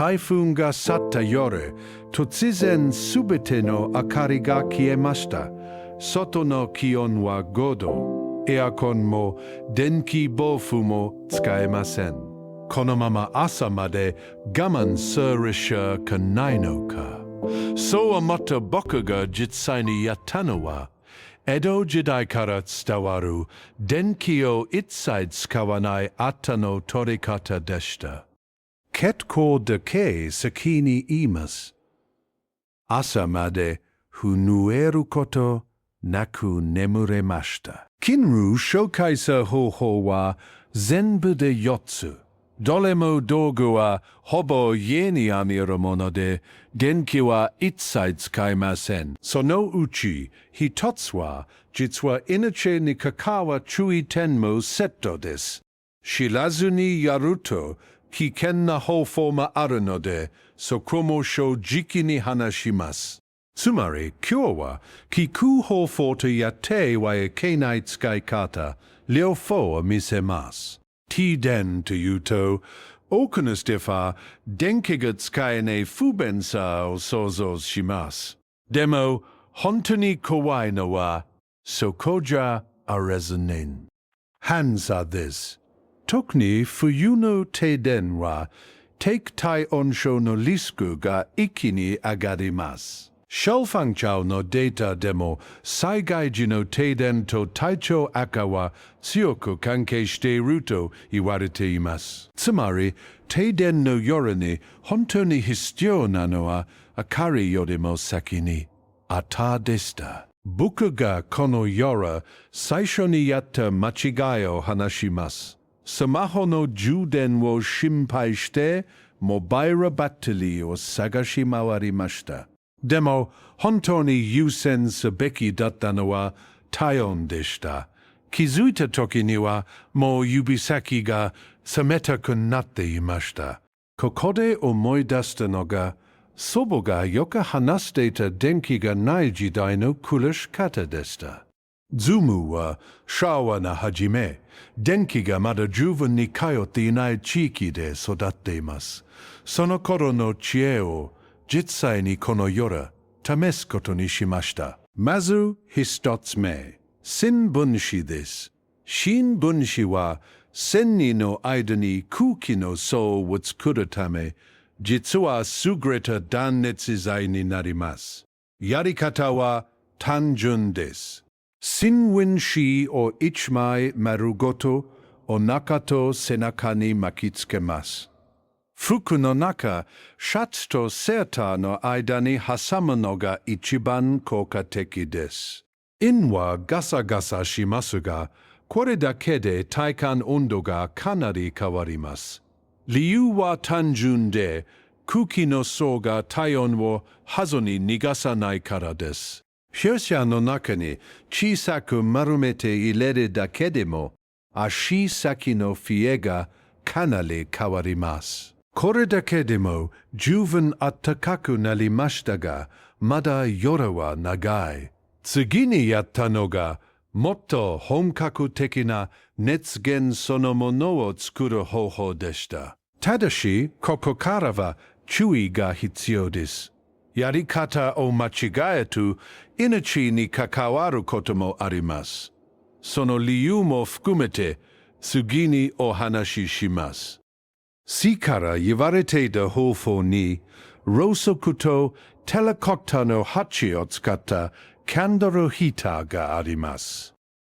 台風が去った夜、突然すべての明かりが消えました。外の気温は5度。エアコンも電気毛布も使えません。このまま朝まで我慢するしかないのか。そう思った僕が実際にやったのは、江戸時代から伝わる電気を一切使わない暖の取り方でした。結構だけ先に言います。朝まで震えることなく眠れました。近日紹介する方法は全部で4つ。どれも道具はほぼ家にあるもので、電気は一切使いません。そのうち一つは、実は命に関わる注意点もセットです。知らずにやると危険な方法もあるので、そこも正直に話します。つまり今日は聞く方法とやってはいけない使い方、両方を見せます。停電というと、多くの人は電気が使えない不便さを想像します。でも、本当に怖いのは、そこじゃありません。反射です。特に冬の停電は、低体温症のリスクが一気に上がります。消防庁のデータでも災害時の停電と体調悪化は強く関係していると言われています。つまり、停電の夜に本当に必要なのは明かりよりも先に朝でした。僕がこの夜最初にやった間違いを話します。スマホの充電を心配してモバイルバッテリーを探し回りました。でも、本当に優先すべきだったのは体温でした。気づいた時にはもう指先が冷たくなっていました。ここで思い出したのが、祖母がよく話していた電気がない時代の暮らし方でした。ズームは昭和の初め、電気がまだ十分に通っていない地域で育っています。その頃の知恵を実際にこの夜、試すことにしました。まず一つ目、新聞紙です。新聞紙は線2の間に空気の層を作るため、実は優れた断熱材になります。やり方は単純です。新聞紙を1枚丸ごとお腹と背中に巻きつけます。服の中、シャツとセーターの間に挟むのが一番効果的です。インはガサガサしますが、これだけで体感温度がかなり変わります。理由は単純で、空気の層が体温を外に逃がさないからです。風車の中に小さく丸めて入れるだけでも、足先の冷えがかなり変わります。これだけでも十分暖かくなりましたが、まだ夜は長い。次にやったのが、もっと本格的な熱源そのものを作る方法でした。ただし、ここからは注意が必要です。やり方を間違えると、命に関わることもあります。その理由も含めて、次にお話しします。から言われていた方法に、ろうそくとテラコッタの鉢を使ったキャンドルヒーターがあります。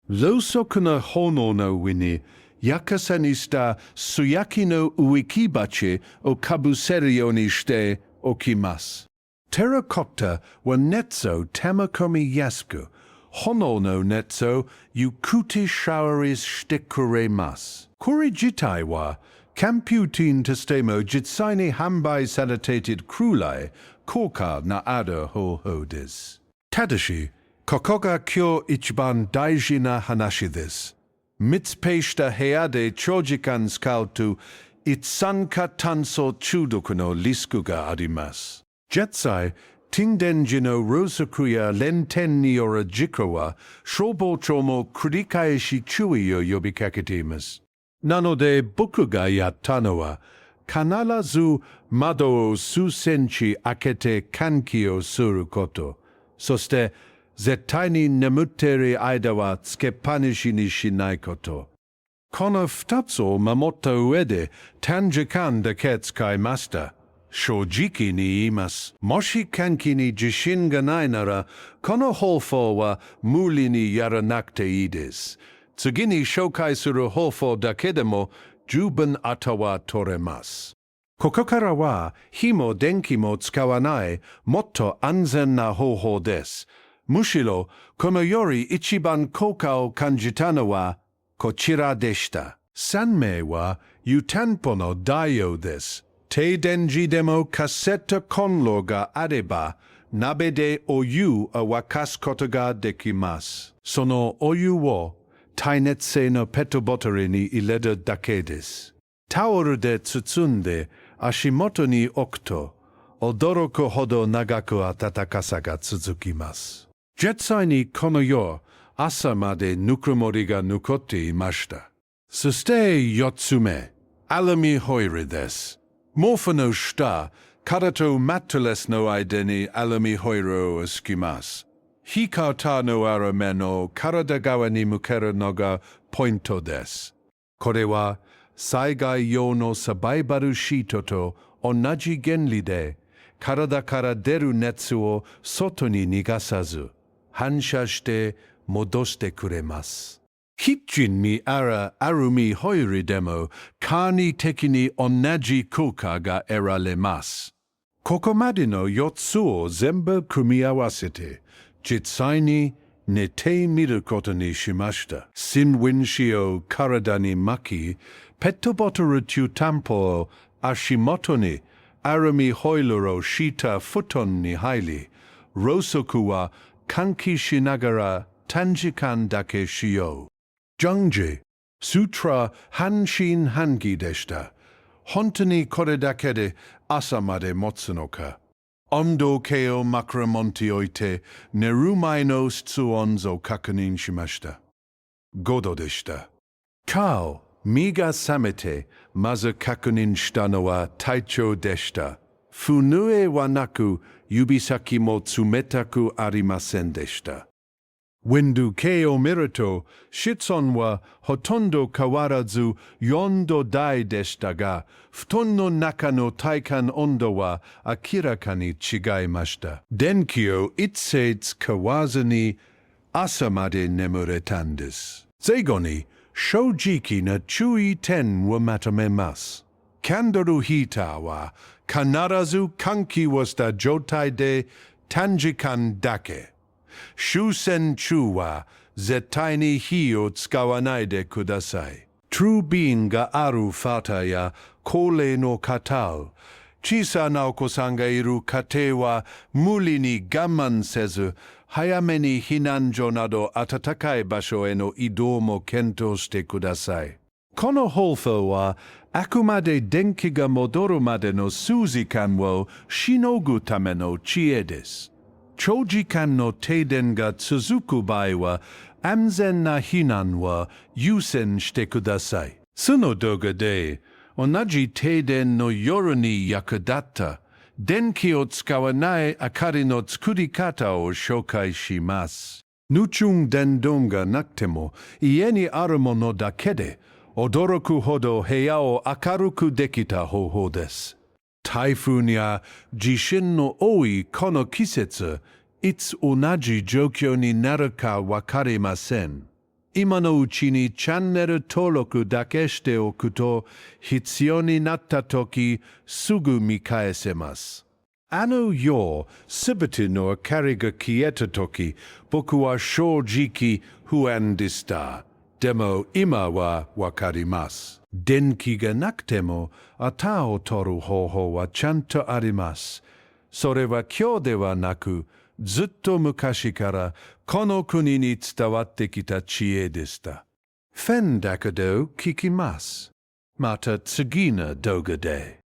ろうそくの炎の上に、やかさにした素焼きの植木鉢をかぶせるようにしておきます。テラコッタは熱を溜め込みやすく、炎の熱をゆっくりシャワーしてくれます。これ自体は、コンピューティングとしても実際に販売されているくらい効果のある方法です。ただし、ここが今日一番大事な話です。密閉した部屋で長時間使うと一酸化炭素中毒のリスクがあります。実際、停電時のろうそくや連点による事故は消防庁も繰り返し注意を呼びかけています。なので僕がやったのは、必ず窓を数センチ開けて換気をすること。そして、絶対に眠っている間はつけっぱなしにしないこと。この二つを守った上で短時間だけ使いました。正直に言います。もし換気に自信がないなら、この方法は無理にやらなくていいです。次に紹介する方法だけでも十分後は取れます。ここからは火も電気も使わないもっと安全な方法です。むしろこのより一番効果を感じたのはこちらでした。3名は湯たんぽの代用です。停電時でもカセットコンロがあれば鍋でお湯を沸かすことができます。そのお湯を耐熱性のペットボトルに入れるだけです。タオルで包んで足元に置くと驚くほど長く暖かさが続きます。実際にこの夜、朝までぬくもりが残っていました。そして4つ目、アルミホイルです。毛布の下、体とマットレスの間にアルミホイルを敷きます。日傘のある面を体側に向けるのがポイントです。これは災害用のサバイバルシートと同じ原理で、体から出る熱を外に逃がさず、反射して戻してくれます。キッチンにあるアルミホイルでも簡易的に同じ効果が得られます。ここまでの4つを全部組み合わせて、実際に寝てみることにしました。新聞紙を体に巻き、ペットボトル湯たんぽを足元にアルミホイルを敷いた布団に入り、ろうそくは換気しながら短時間だけ使用。順次、スートラ半信半疑でした。本当にこれだけで朝まで持つのか。温度計を枕元に置いて寝る前の室温を確認しました。5度でした。顔、身が覚めてまず確認したのは体調でした。震えはなく指先も冷たくありませんでした。温度計を見ると室温はほとんど変わらず4度台でしたが、布団の中の体感温度は明らかに違いました。電気を一切使わずに朝まで眠れたんです。最後に正直な注意点をまとめます。キャンドルヒーターは必ず換気をした状態で短時間だけ。終戦中は絶対に火を使わないでください。トゥービーンがある方や高齢の方、小さなお子さんがいる家庭は無理に我慢せず、早めに避難所など暖かい場所への移動も検討してください。この方法はあくまで電気が戻るまでの数時間をしのぐための知恵です。長時間の停電が続く場合は、安全な避難は優先してください。その動画で、同じ停電の夜に役立った電気を使わない明かりの作り方を紹介します。ヌチュン電動がなくても家にあるものだけで驚くほど部屋を明るくできた方法です。台風や地震の多いこの季節、いつ同じ状況になるかわかりません。今のうちにチャンネル登録だけしておくと、必要になったときすぐ見返せます。夜、すべての明かりが消えたとき、僕は正直不安でした。でも今はわかります。電気がなくても、暖を取る方法はちゃんとあります。それは今日ではなく、ずっと昔からこの国に伝わってきた知恵でした。フェンだけど聞きます。また次の動画で。